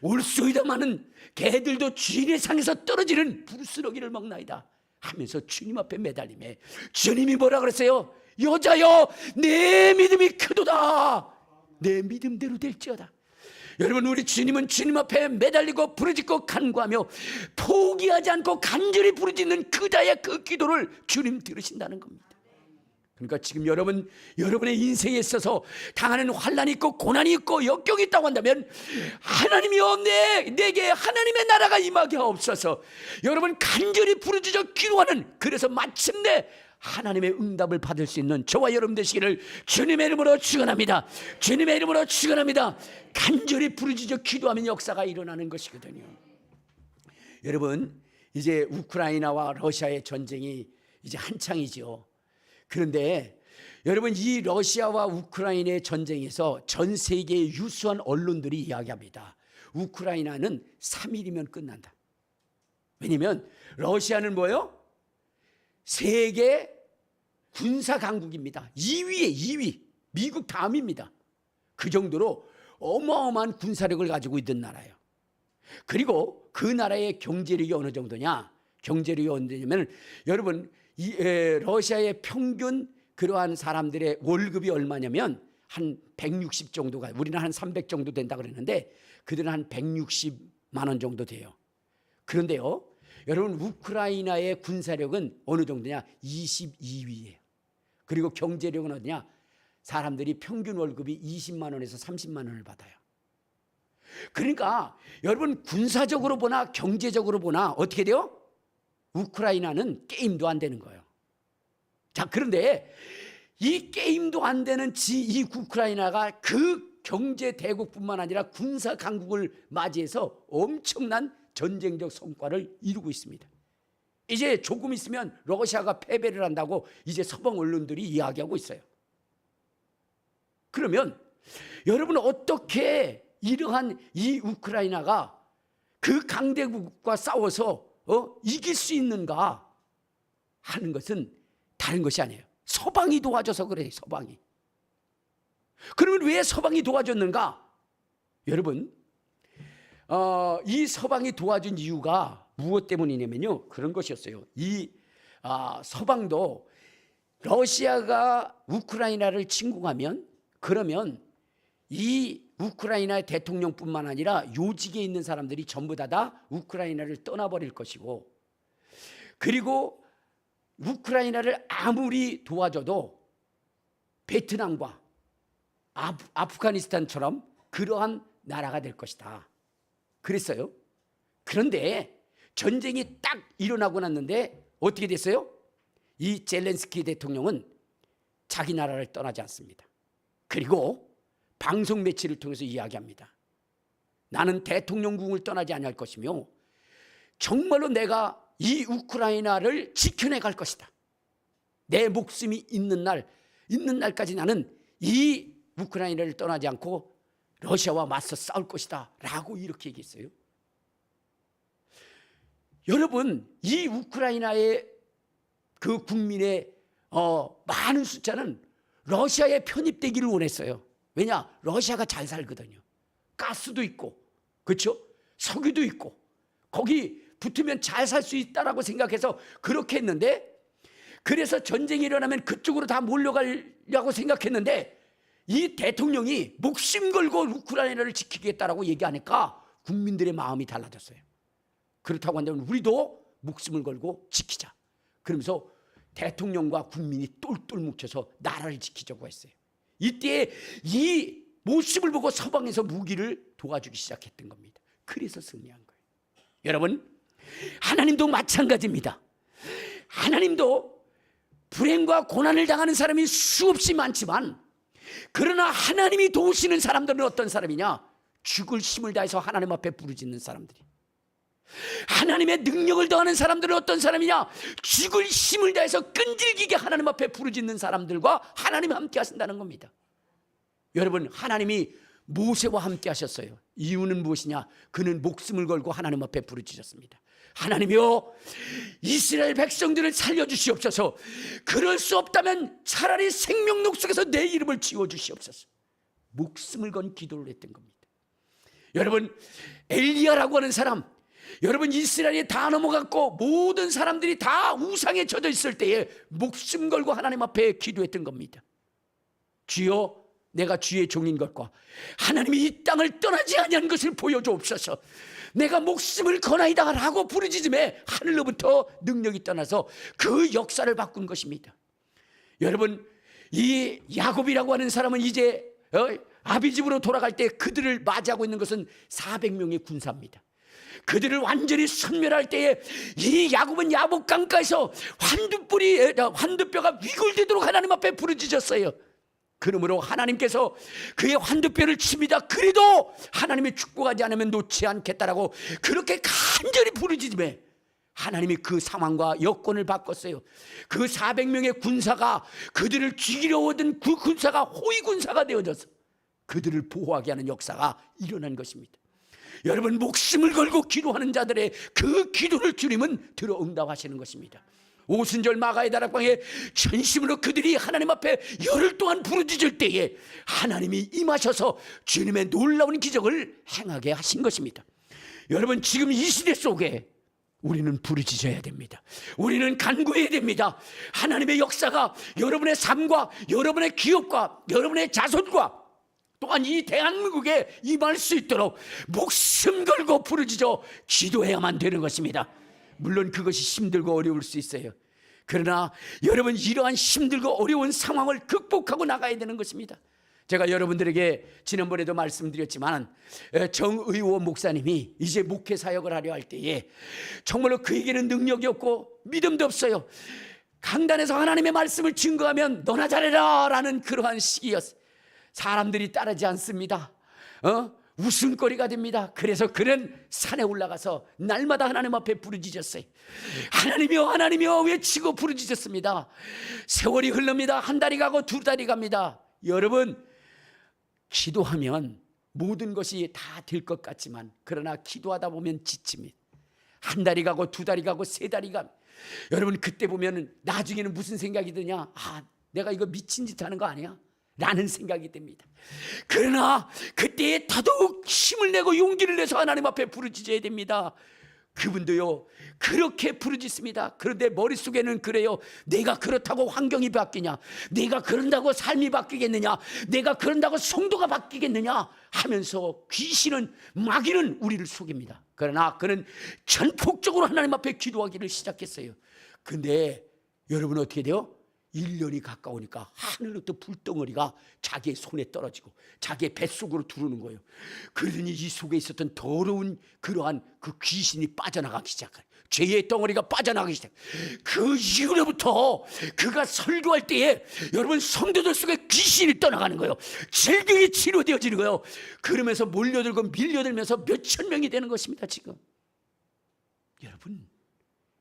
올소이다마는 개들도 주인의 상에서 떨어지는 부스러기를 먹나이다 하면서 주님 앞에 매달리며 주님이 뭐라 그랬어요? 여자여 내 믿음이 크도다. 내 믿음대로 될지어다. 여러분, 우리 주님은 주님 앞에 매달리고 부르짖고 간구하며 포기하지 않고 간절히 부르짖는 그자의 그 기도를 주님 들으신다는 겁니다. 그러니까 지금 여러분의 인생에 있어서 당하는 환난이 있고 고난이 있고 역경이 있다고 한다면 하나님이여 내게 하나님의 나라가 임하게 하옵소서. 여러분 간절히 부르짖어 기도하는, 그래서 마침내 하나님의 응답을 받을 수 있는 저와 여러분 되시기를 주님의 이름으로 축원합니다. 주님의 이름으로 축원합니다. 간절히 부르짖어 기도하면 역사가 일어나는 것이거든요. 여러분, 이제 우크라이나와 러시아의 전쟁이 이제 한창이죠. 그런데 여러분, 이 러시아와 우크라이나의 전쟁에서 전 세계의 유수한 언론들이 이야기합니다. 우크라이나는 3일이면 끝난다. 왜냐하면 러시아는 뭐예요? 세계 군사 강국입니다. 2위, 미국 다음입니다. 그 정도로 어마어마한 군사력을 가지고 있던 나라예요. 그리고 그 나라의 경제력이 어느 정도냐? 경제력이 어느 정도냐면 여러분, 러시아의 평균 그러한 사람들의 월급이 얼마냐면 한 160 정도가, 우리는 한 300 정도 된다 그랬는데 그들은 한 160만 원 정도 돼요. 그런데요, 여러분, 우크라이나의 군사력은 어느 정도냐? 22위예요. 그리고 경제력은 어디냐? 사람들이 평균 월급이 20만 원에서 30만 원을 받아요. 그러니까 여러분, 군사적으로 보나 경제적으로 보나 어떻게 돼요? 우크라이나는 게임도 안 되는 거예요. 자, 그런데 이 게임도 안 되는 이 우크라이나가 그 경제 대국뿐만 아니라 군사 강국을 맞이해서 엄청난 전쟁적 성과를 이루고 있습니다. 이제 조금 있으면 러시아가 패배를 한다고 이제 서방 언론들이 이야기하고 있어요. 그러면 여러분, 어떻게 이러한 이 우크라이나가 그 강대국과 싸워서 이길 수 있는가 하는 것은 다른 것이 아니에요. 서방이 도와줘서 그래요. 서방이. 그러면 왜 서방이 도와줬는가? 여러분, 이 서방이 도와준 이유가 무엇 때문이냐면요, 그런 것이었어요. 이 서방도 러시아가 우크라이나를 침공하면, 그러면 이 우크라이나의 대통령뿐만 아니라 요직에 있는 사람들이 전부 다 우크라이나를 떠나버릴 것이고, 그리고 우크라이나를 아무리 도와줘도 베트남과 아프가니스탄처럼 그러한 나라가 될 것이다. 그랬어요. 그런데 전쟁이 딱 일어나고 났는데 어떻게 됐어요? 이 젤렌스키 대통령은 자기 나라를 떠나지 않습니다. 그리고 방송 매체를 통해서 이야기합니다. 나는 대통령궁을 떠나지 않을 것이며 정말로 내가 이 우크라이나를 지켜내 갈 것이다. 내 목숨이 있는 날까지 나는 이 우크라이나를 떠나지 않고 러시아와 맞서 싸울 것이다 라고 이렇게 얘기했어요. 여러분, 이 우크라이나의 그 국민의 많은 숫자는 러시아에 편입되기를 원했어요. 왜냐? 러시아가 잘 살거든요. 가스도 있고, 그렇죠? 석유도 있고, 거기 붙으면 잘 살 수 있다라고 생각해서 그렇게 했는데, 그래서 전쟁이 일어나면 그쪽으로 다 몰려가려고 생각했는데, 이 대통령이 목숨 걸고 우크라이나를 지키겠다라고 얘기하니까 국민들의 마음이 달라졌어요. 그렇다고 한다면 우리도 목숨을 걸고 지키자. 그러면서 대통령과 국민이 똘똘 뭉쳐서 나라를 지키자고 했어요. 이때 이 모습을 보고 서방에서 무기를 도와주기 시작했던 겁니다. 그래서 승리한 거예요. 여러분, 하나님도 마찬가지입니다. 하나님도 불행과 고난을 당하는 사람이 수없이 많지만, 그러나 하나님이 도우시는 사람들은 어떤 사람이냐? 죽을 힘을 다해서 하나님 앞에 부르짖는 사람들이. 하나님의 능력을 더하는 사람들은 어떤 사람이냐? 죽을 힘을 다해서 끈질기게 하나님 앞에 부르짖는 사람들과 하나님이 함께 하신다는 겁니다. 여러분, 하나님이 모세와 함께 하셨어요. 이유는 무엇이냐? 그는 목숨을 걸고 하나님 앞에 부르짖었습니다. 하나님이여, 이스라엘 백성들을 살려주시옵소서. 그럴 수 없다면 차라리 생명록 속에서 내 이름을 지워주시옵소서. 목숨을 건 기도를 했던 겁니다. 여러분, 엘리야라고 하는 사람, 여러분, 이스라엘이 다 넘어갔고 모든 사람들이 다 우상에 젖어 있을 때에 목숨 걸고 하나님 앞에 기도했던 겁니다. 주여, 내가 주의 종인 것과 하나님이 이 땅을 떠나지 아니한 것을 보여주옵소서. 내가 목숨을 거나이다 라고 부르짖음에 하늘로부터 능력이 떠나서 그 역사를 바꾼 것입니다. 여러분, 이 야곱이라고 하는 사람은 이제 아비 집으로 돌아갈 때 그들을 맞이하고 있는 것은 400명의 군사입니다. 그들을 완전히 섬멸할 때에 이 야곱은 야복 강가에서 환두뼈가 위골되도록 하나님 앞에 부르짖었어요. 그러므로 하나님께서 그의 환두뼈를 칩니다. 그래도 하나님이 축복하지 않으면 놓지 않겠다라고 그렇게 간절히 부르짖음에 하나님이 그 상황과 여건을 바꿨어요. 그 400명의 군사가, 그들을 죽이려 오던 그 군사가 호위 군사가 되어져서 그들을 보호하게 하는 역사가 일어난 것입니다. 여러분, 목숨을 걸고 기도하는 자들의 그 기도를 주님은 들어 응답하시는 것입니다. 오순절 마가의 다락방에 전심으로 그들이 하나님 앞에 열흘 동안 부르짖을 때에 하나님이 임하셔서 주님의 놀라운 기적을 행하게 하신 것입니다. 여러분, 지금 이 시대 속에 우리는 부르짖어야 됩니다. 우리는 간구해야 됩니다. 하나님의 역사가 여러분의 삶과 여러분의 기업과 여러분의 자손과 또한 이 대한민국에 임할 수 있도록 목숨 걸고 부르짖어 기도해야만 되는 것입니다. 물론 그것이 힘들고 어려울 수 있어요. 그러나 여러분, 이러한 힘들고 어려운 상황을 극복하고 나가야 되는 것입니다. 제가 여러분들에게 지난번에도 말씀드렸지만 정의호 목사님이 이제 목회 사역을 하려 할 때에 정말로 그에게는 능력이 없고 믿음도 없어요. 강단에서 하나님의 말씀을 증거하면 너나 잘해라 라는 그러한 시기였어요. 사람들이 따르지 않습니다. 웃음거리가 됩니다. 그래서 그는 산에 올라가서 날마다 하나님 앞에 부르짖었어요. 하나님이여, 하나님이여 외치고 부르짖었습니다. 세월이 흐릅니다. 한 달이 가고 두 달이 갑니다. 여러분, 기도하면 모든 것이 다 될 것 같지만, 그러나 기도하다 보면 지칩니다. 한 달이 가고 두 달이 가고 세 달이 가고, 여러분, 그때 보면 나중에는 무슨 생각이 드냐? 내가 이거 미친 짓 하는 거 아니야? 라는 생각이 듭니다. 그러나 그때에 더더욱 힘을 내고 용기를 내서 하나님 앞에 부르짖어야 됩니다. 그분도요 그렇게 부르짖습니다. 그런데 머릿속에는 그래요. 내가 그렇다고 환경이 바뀌냐? 내가 그런다고 삶이 바뀌겠느냐? 내가 그런다고 성도가 바뀌겠느냐? 하면서 귀신은, 마귀는 우리를 속입니다. 그러나 그는 전폭적으로 하나님 앞에 기도하기를 시작했어요. 근데 여러분, 어떻게 돼요? 1년이 가까우니까 하늘로부터 불덩어리가 자기의 손에 떨어지고 자기의 뱃속으로 들어오는 거예요. 그러니 이 속에 있었던 더러운 그러한 그 귀신이 빠져나가기 시작해요. 죄의 덩어리가 빠져나가기 시작. 그 이후로부터 그가 설교할 때에 여러분 성도들 속에 귀신이 떠나가는 거예요. 질병이 치료되어지는 거예요. 그러면서 몰려들고 밀려들면서 몇천 명이 되는 것입니다. 지금 여러분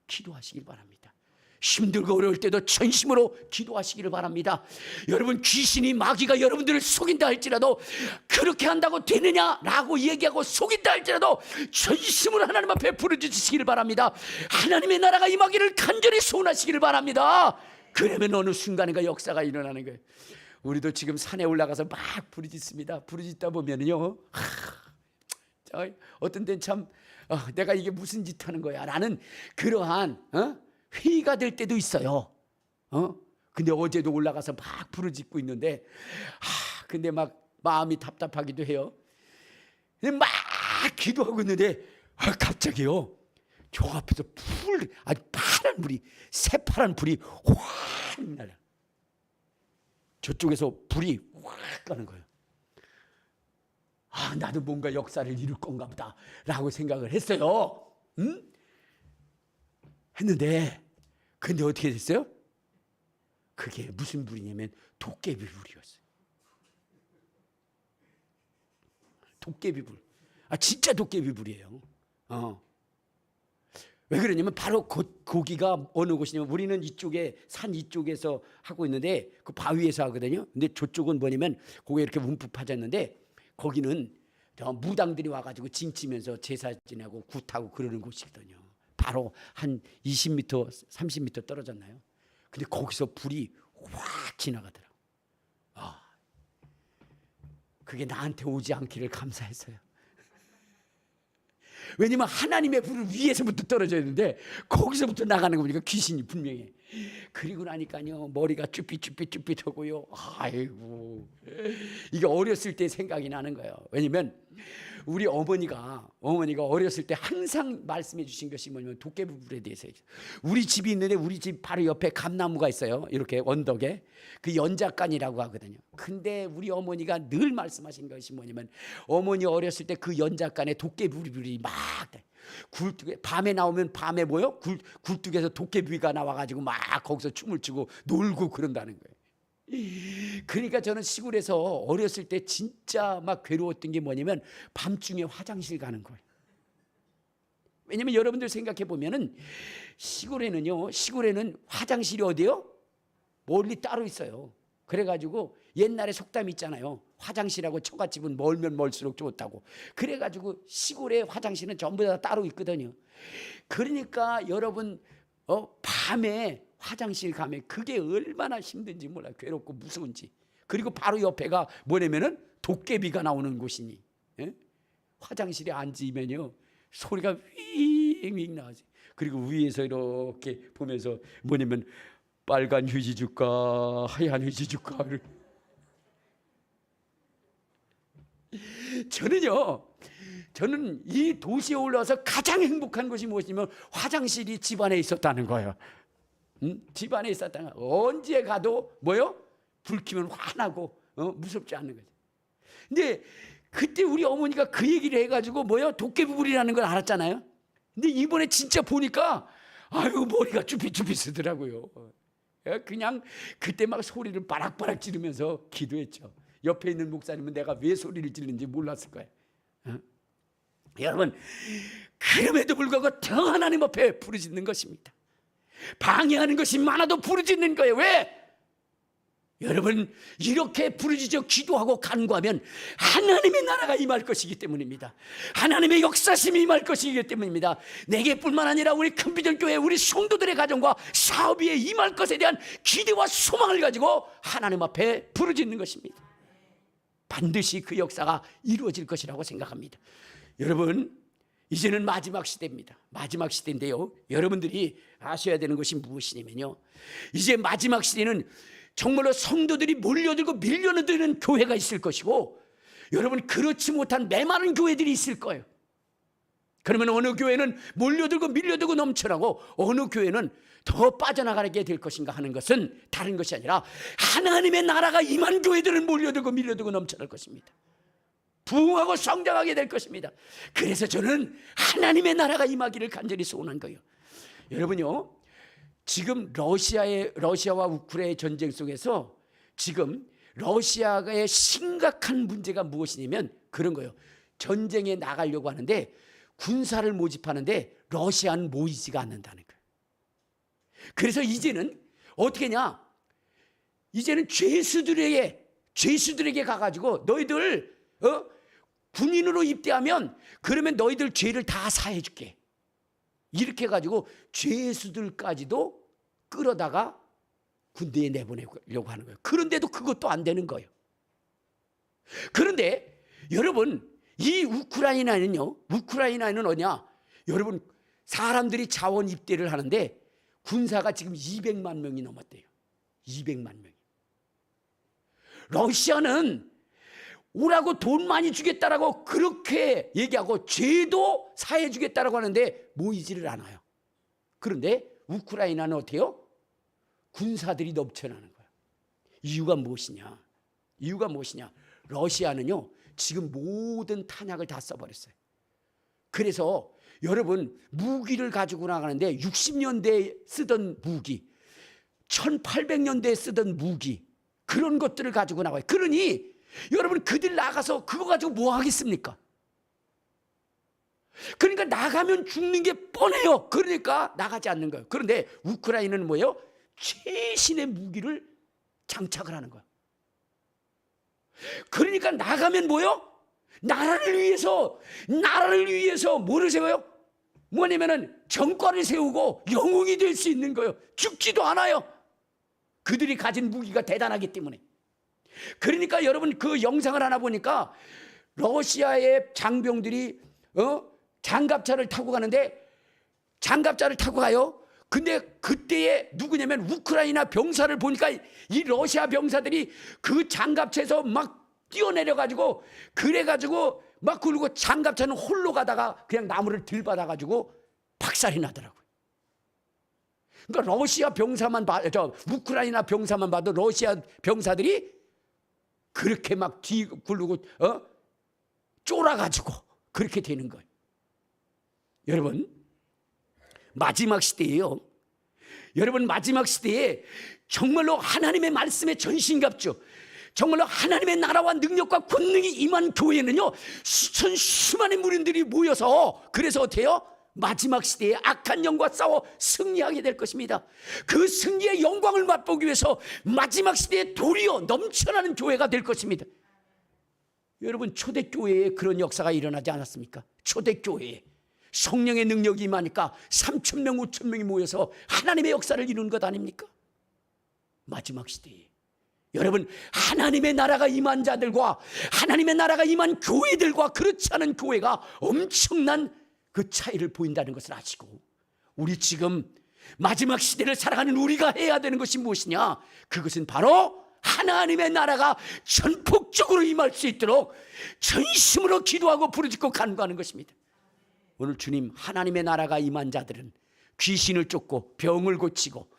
기도하시길 바랍니다. 힘들고 어려울 때도 전심으로 기도하시기를 바랍니다. 여러분 귀신이 마귀가 여러분들을 속인다 할지라도 그렇게 한다고 되느냐라고 얘기하고 속인다 할지라도 전심으로 하나님 앞에 부르짖으시기를 바랍니다. 하나님의 나라가 임하기를 간절히 소원하시기를 바랍니다. 그러면 어느 순간인가 역사가 일어나는 거예요. 우리도 지금 산에 올라가서 막 부르짖습니다. 부르짖다 보면요 어떤 데는 참 내가 이게 무슨 짓 하는 거야 라는 그러한 회의가 될 때도 있어요. 근데 어제도 올라가서 막 부르짖고 있는데 근데 막 마음이 답답하기도 해요. 근데 막 기도하고 있는데 갑자기요 저 앞에서 아주 파란 불이 새파란 불이 확 날라. 저쪽에서 불이 확 가는 거예요. 나도 뭔가 역사를 이룰 건가 보다 라고 생각을 했어요. 했는데 근데 어떻게 됐어요? 그게 무슨 불이냐면 도깨비 불이었어요. 도깨비 불. 진짜 도깨비 불이에요. 왜 그러냐면 바로 거기가 어느 곳이냐면 우리는 이쪽에 산 이쪽에서 하고 있는데 그 바위에서 하거든요. 근데 저쪽은 뭐냐면 거기에 이렇게 움푹 파졌는데 거기는 무당들이 와가지고 징치면서 제사 지내고 굿하고 그러는 곳이거든요. 바로 한 20m, 30m 떨어졌나요? 근데 거기서 불이 확 지나가더라고. 그게 나한테 오지 않기를 감사했어요. 왜냐면 하나님의 불을 위에서부터 떨어져야 되는데 거기서부터 나가는 거 보니까 귀신이 분명해. 그리고 나니까요 머리가 쭈삣쭈삣쭈삣하고요. 아이고 이게 어렸을 때 생각이 나는 거예요. 왜냐면 우리 어머니가 어렸을 때 항상 말씀해 주신 것이 뭐냐면 도깨비 불에 대해서. 우리 집이 있는데 우리 집 바로 옆에 감나무가 있어요. 이렇게 언덕에 그 연자간이라고 하거든요. 근데 우리 어머니가 늘 말씀하신 것이 뭐냐면 어머니 어렸을 때 그 연자간에 도깨비 불이 막 굴뚝에 밤에 나오면 밤에 뭐요? 굴뚝에서 도깨비가 나와가지고 막 거기서 춤을 추고 놀고 그런다는 거예요. 그러니까 저는 시골에서 어렸을 때 진짜 막 괴로웠던 게 뭐냐면 밤중에 화장실 가는 거예요. 왜냐면 여러분들 생각해 보면은 시골에는 화장실이 어디요? 멀리 따로 있어요. 그래가지고 옛날에 속담이 있잖아요. 화장실하고 처갓집은 멀면 멀수록 좋다고. 그래가지고 시골의 화장실은 전부 다 따로 있거든요. 그러니까 여러분 밤에 화장실 가면 그게 얼마나 힘든지 몰라요. 괴롭고 무서운지. 그리고 바로 옆에가 뭐냐면은 도깨비가 나오는 곳이니 화장실에 앉으면요 소리가 윙윙 나지. 그리고 위에서 이렇게 보면서 뭐냐면 빨간 휴지 줄까 하얀 휴지 줄까. 저는 이 도시에 올라와서 가장 행복한 것이 무엇이냐면 화장실이 집안에 있었다는 거예요. 집안에 있었다는 거예요. 언제 가도 뭐요? 불 켜면 화나고 무섭지 않는 거죠. 근데 그때 우리 어머니가 그 얘기를 해가지고 뭐요? 도깨비불이라는 걸 알았잖아요. 근데 이번에 진짜 보니까 머리가 쭈삣쭈삣 쓰더라고요. 그냥 그때 막 소리를 바락바락 지르면서 기도했죠. 옆에 있는 목사님은 내가 왜 소리를 지르는지 몰랐을 거예요. 여러분 그럼에도 불구하고 더 하나님 앞에 부르짖는 것입니다. 방해하는 것이 많아도 부르짖는 거예요. 왜? 여러분 이렇게 부르짖어 기도하고 간구하면 하나님의 나라가 임할 것이기 때문입니다. 하나님의 역사심이 임할 것이기 때문입니다. 내게뿐만 아니라 우리 큰비전교회 우리 성도들의 가정과 사업 위에 임할 것에 대한 기대와 소망을 가지고 하나님 앞에 부르짖는 것입니다. 반드시 그 역사가 이루어질 것이라고 생각합니다. 여러분 이제는 마지막 시대입니다. 마지막 시대인데요 여러분들이 아셔야 되는 것이 무엇이냐면요 이제 마지막 시대는 정말로 성도들이 몰려들고 밀려드는 교회가 있을 것이고 여러분 그렇지 못한 메마른 교회들이 있을 거예요. 그러면 어느 교회는 몰려들고 밀려들고 넘쳐나고 어느 교회는 더 빠져나가게 될 것인가 하는 것은 다른 것이 아니라 하나님의 나라가 임한 교회들은 몰려들고 밀려들고 넘쳐날 것입니다. 부흥하고 성장하게 될 것입니다. 그래서 저는 하나님의 나라가 임하기를 간절히 소원한 거예요. 여러분요, 지금 러시아와 우크라이나의 전쟁 속에서 지금 러시아의 심각한 문제가 무엇이냐면 그런 거예요. 전쟁에 나가려고 하는데 군사를 모집하는데 러시아는 모이지가 않는다는 거예요. 그래서 이제는 어떻게 하냐? 이제는 죄수들에게 가가지고 너희들 군인으로 입대하면 그러면 너희들 죄를 다 사해줄게. 이렇게 해가지고 죄수들까지도 끌어다가 군대에 내보내려고 하는 거예요. 그런데도 그것도 안 되는 거예요. 그런데 여러분, 이 우크라이나는 어디냐? 여러분, 사람들이 자원 입대를 하는데 군사가 지금 200만 명이 넘었대요. 200만 명이. 러시아는 오라고 돈 많이 주겠다라고 그렇게 얘기하고 죄도 사해 주겠다라고 하는데 모이지를 않아요. 그런데 우크라이나는 어때요? 군사들이 넘쳐나는 거야. 이유가 무엇이냐? 러시아는요, 지금 모든 탄약을 다 써버렸어요. 그래서 여러분, 무기를 가지고 나가는데 60년대에 쓰던 무기, 1800년대에 쓰던 무기, 그런 것들을 가지고 나와요. 그러니 여러분, 그들 나가서 그거 가지고 뭐 하겠습니까? 그러니까 나가면 죽는 게 뻔해요. 그러니까 나가지 않는 거예요. 그런데 우크라이나는 뭐예요? 최신의 무기를 장착을 하는 거예요. 그러니까 나가면 뭐예요? 나라를 위해서 뭐를 세워요? 뭐냐면은 정권을 세우고 영웅이 될 수 있는 거예요. 죽지도 않아요. 그들이 가진 무기가 대단하기 때문에. 그러니까 여러분, 그 영상을 하나 보니까 러시아의 장병들이 장갑차를 타고 가는데, 장갑차를 타고 가요. 근데 그때에 누구냐면 우크라이나 병사를 보니까 이 러시아 병사들이 그 장갑차에서 막 뛰어내려가지고 그래가지고 막 그러고 장갑차는 홀로 가다가 그냥 나무를 들받아가지고 박살이 나더라고요. 그러니까 러시아 병사만 우크라이나 병사만 봐도 러시아 병사들이 그렇게 막 뒤굴르고 쫄아가지고 그렇게 되는 거예요. 여러분, 마지막 시대예요. 여러분, 마지막 시대에 정말로 하나님의 말씀에 전신갑주, 정말로 하나님의 나라와 능력과 권능이 임한 교회는요, 수많은 무리들이 모여서, 그래서 어때요? 마지막 시대에 악한 영과 싸워 승리하게 될 것입니다. 그 승리의 영광을 맛보기 위해서 마지막 시대에 도리어 넘쳐나는 교회가 될 것입니다. 여러분, 초대교회에 그런 역사가 일어나지 않았습니까? 초대교회에 성령의 능력이 임하니까 3,000명, 5,000명이 모여서 하나님의 역사를 이루는 것 아닙니까? 마지막 시대에 여러분, 하나님의 나라가 임한 자들과 하나님의 나라가 임한 교회들과 그렇지 않은 교회가 엄청난 그 차이를 보인다는 것을 아시고, 우리 지금 마지막 시대를 살아가는 우리가 해야 되는 것이 무엇이냐? 그것은 바로 하나님의 나라가 전폭적으로 임할 수 있도록 전심으로 기도하고 부르짖고 간구하는 것입니다. 오늘 주님, 하나님의 나라가 임한 자들은 귀신을 쫓고 병을 고치고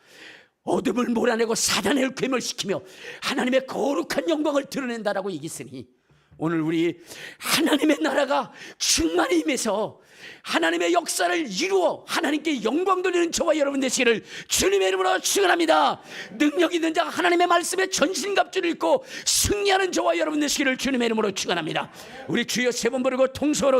어둠을 몰아내고 사단을 괴멸시키며 하나님의 거룩한 영광을 드러낸다라고 얘기했으니, 오늘 우리 하나님의 나라가 충만히 임해서 하나님의 역사를 이루어 하나님께 영광 돌리는 저와 여러분 되시기를 주님의 이름으로 축원합니다. 능력 있는 자, 하나님의 말씀에 전신갑주를 입고 승리하는 저와 여러분 되시기를 주님의 이름으로 축원합니다. 우리 주여 세 번 부르고 통성으로